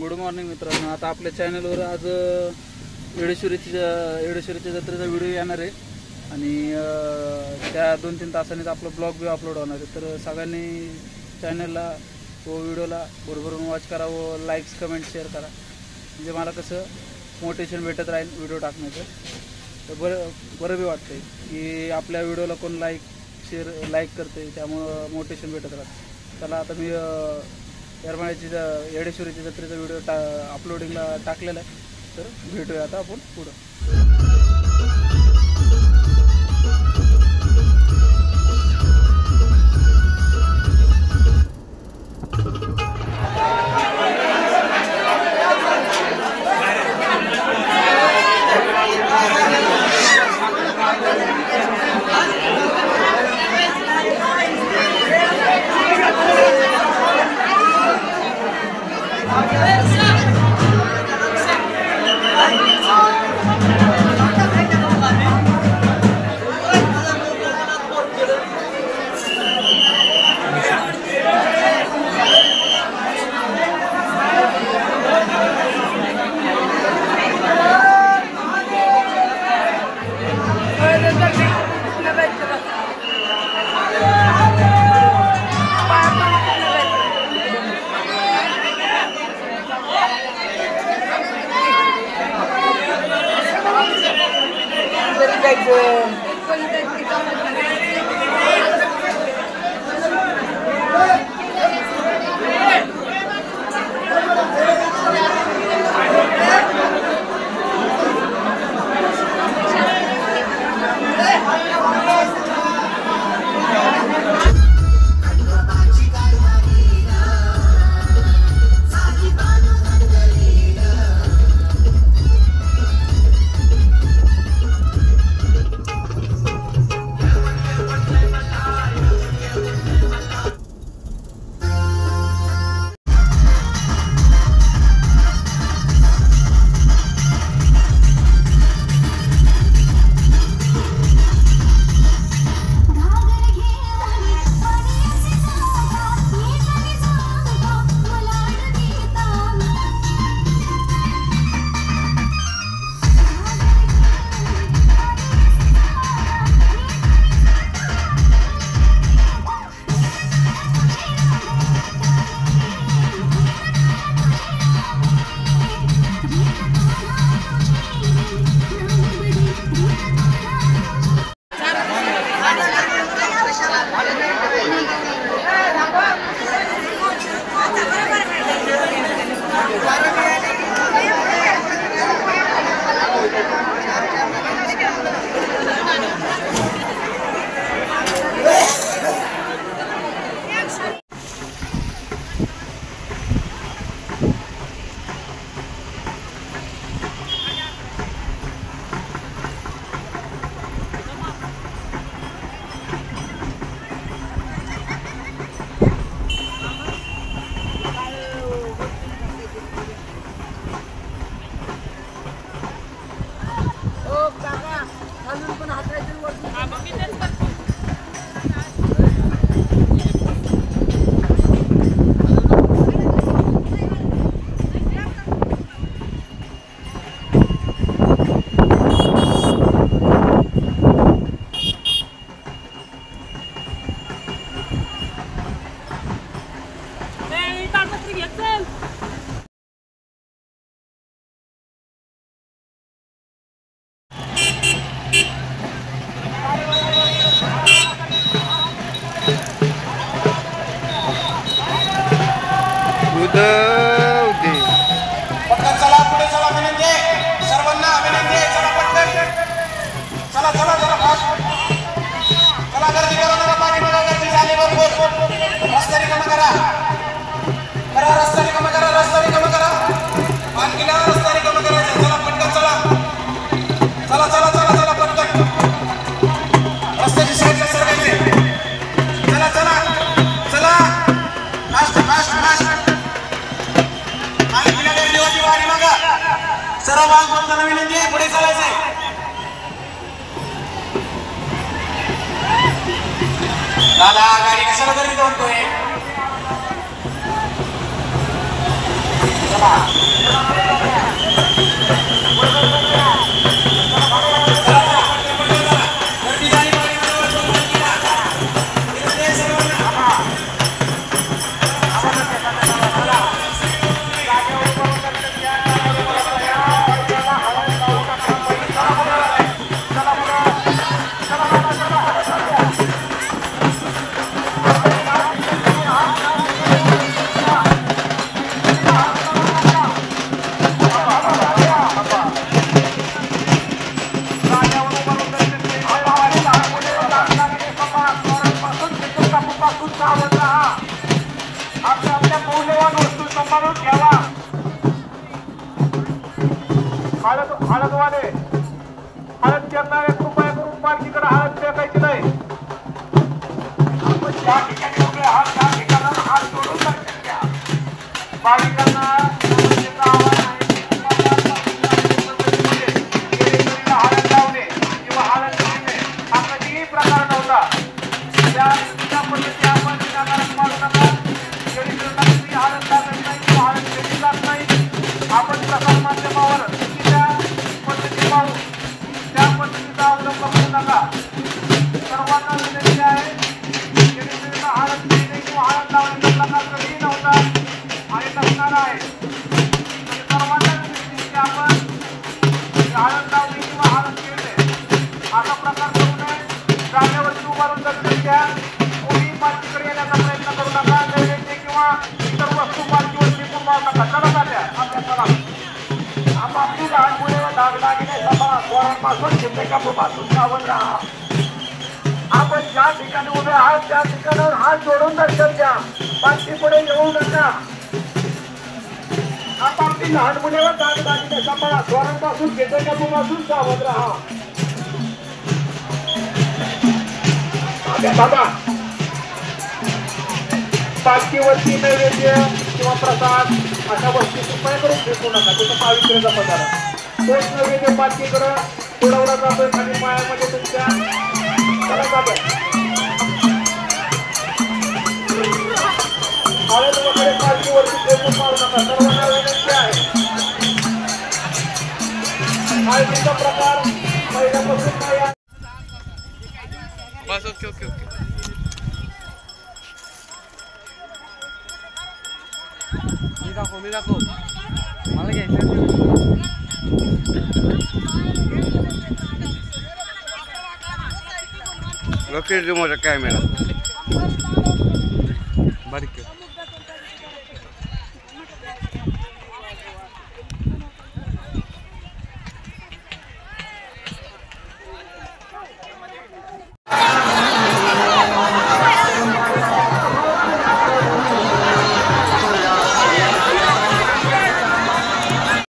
Good morning मित्रांनो. आता आपल्या चॅनलवर आज येडेश्वरीच्या जत्रेचा व्हिडिओ येणार आहे आणि त्या 2-3 तासांनीच आपला ब्लॉग बी अपलोड होणार आहे. तर सगळ्यांनी चॅनलला व व्हिडिओला भरभरून वॉच करा व लाईक्स कमेंट शेअर करा, म्हणजे मला कसं मोटिवेशन भेटत राहील व्हिडिओ टाकण्याचं. तर बरं बी वाटतं की आपल्या व्हिडिओला कोण लाईक करते, त्यामुळं मोटिवेशन भेटत राहतं. चला आता मी येडेश्वरीच्या जत्रेचा व्हिडिओ अपलोडिंगला टाकलेला आहे. तर भेटूया आता आपण पुढं. चला पुढे चला, विनंती सर्वांना, विनंती चला पटकन, चला चला चला फास्ट, चला गर्दी करू नका, पाठीमागे गर्दी झाली भरपूर. रस्ता रिकामा करा, रस्ता रिकामा करा, रस्ता रिकामा करा, पालखीला रस्ता रिकामा करायचा. चला पटकन चला, चला चला चला चला पटकन, रस्त्याची साईडला सरकायचे. चला चला चला फास्ट फास्ट फास्ट. सर्व बांधवांना विनंती आहे, पुढे चालायचंय. दादा गाडी कशाला गर्दी करतोय? हळदवाले हळद करणारे कृपया करून पालखीकडे हळद फेकायची नाही. आपण ज्या ठिकाणी उभे आहात त्या ठिकाणावर हात जोडून लक्षात घ्या. भाविकांना आवाज आहे हळद लावणे किंवा हळद घेणे हा कधीही प्रकार नव्हता. त्या पद्धती आपण विनाकारण पाळू नका. तुम्ही हळद लागत नाही किंवा हळद घेतली जात नाही. आपण प्रसार माध्यमावर पद्धती पाहू त्या पद्धतीचा अवलंब करू नका. सर्वांना विनंती आहे हळद घेणे किंवा हळद लावण्याचा प्रकार कधीही नव्हता आणि नसणार आहे. सर्वांना विनंती की आपण हळद लावणे किंवा हळद घेणे असा प्रकार करू नये. जागेवरती उभारून दर्शन घ्या. कोणी पालखीकडे येण्याचा प्रयत्न करू नका. नैवेद्य किंवा इतर वस्तू पालखीवर टिकून मारू नका. चला झाल्या आपल्या चला आपापली लहान मुले व दागदागिने सांभाळा. पोरांपासून चिंतेकापासून सावध राहा. आपण ज्या ठिकाणी उभे आहात त्या ठिकाणावर हात जोडून दर्शन द्या. पालखी पुढे येऊ नका. आपापली लहान मुले व दागदागिने सांभाळा. पोरांपासून चिंतेकापासून सावध राहा. बाबा पालखीवरती नैवेद्य किंवा प्रसाद अशा वस्तू कृपया करून फेकू नका. त्याचा पावित्र्य जपत आला. तोच नैवेद्य पालखीकडं उडवला जातोय खाली पायामध्ये तुमच्या चला जातोय. हळद वगैरे पालखीवरती फेकून मारू नका. सर्वांना विनंती आहे. हळदीचा प्रकार पहिल्यापासून नाही. बस ओके ओके ओके. मी दाखव मला घ्यायचं. लोकेट मोठा कॅमेरा बारीक